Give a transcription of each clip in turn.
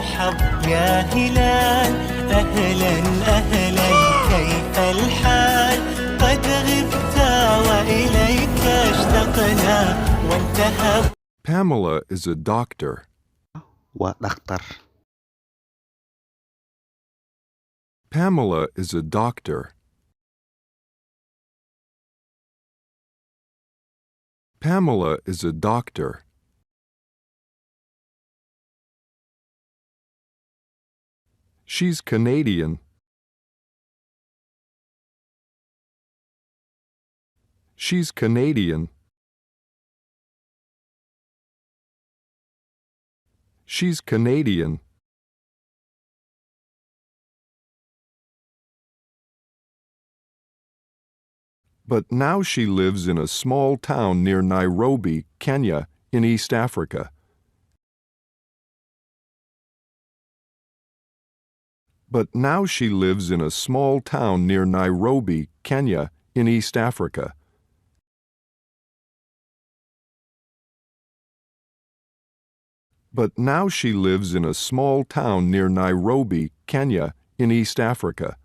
مرحب يا هلال، أهلا أهلا كيف الحال؟ قد غبت وإليك اشتقنا وانتهى. Pamela is a doctor. ودكتور. Pamela is a doctor. Pamela is a doctor. She's Canadian. She's Canadian. She's Canadian. But now she lives in a small town near Nairobi, Kenya, in East Africa. But now she lives in a small town near Nairobi, Kenya, in East Africa. But now she lives in a small town near Nairobi, Kenya, in East Africa.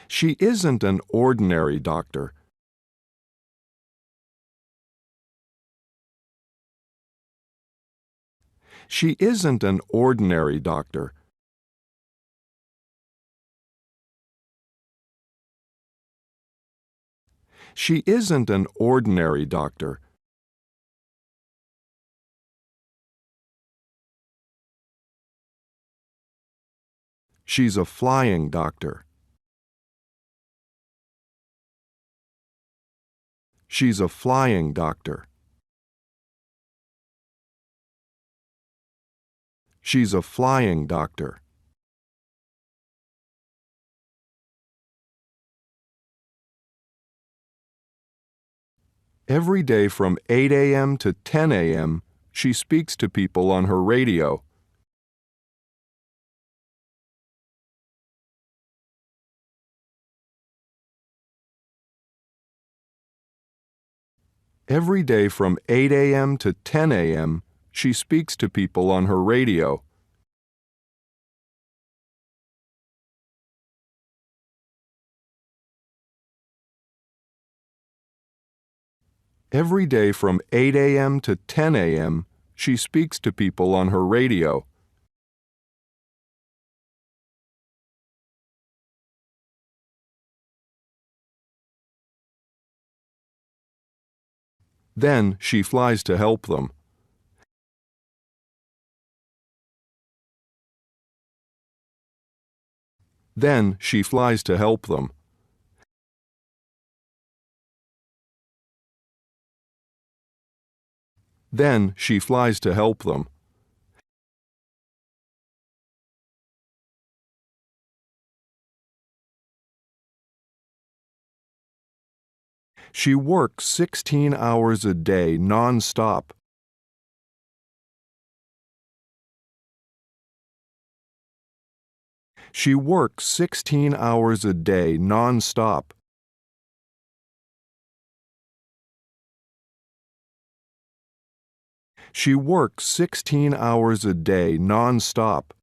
She isn't an ordinary doctor. She isn't an ordinary doctor. She isn't an ordinary doctor. She's a flying doctor. She's a flying doctor. She's a flying doctor. Every day from 8 a.m. to 10 a.m., she speaks to people on her radio. Every day from 8 a.m. to 10 a.m., she speaks to people on her radio. Every day from 8 a.m. to 10 a.m., she speaks to people on her radio. Then she flies to help them. Then she flies to help them. Then she flies to help them. She works 16 hours a day non-stop. She works 16 hours a day non-stop. She works 16 hours a day non-stop.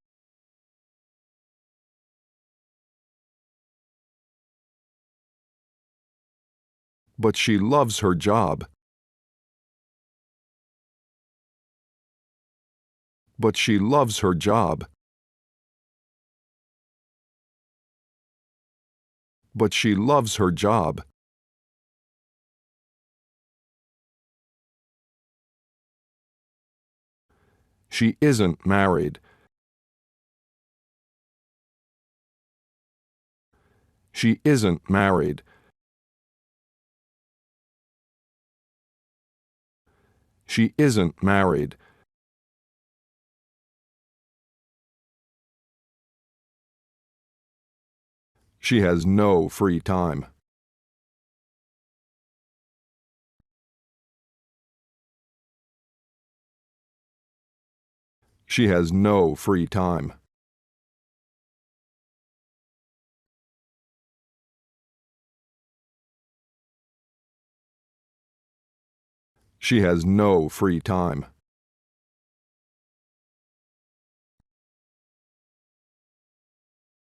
But she loves her job. But she loves her job. But she loves her job. She isn't married. She isn't married. She isn't married. She has no free time. She has no free time. She has no free time.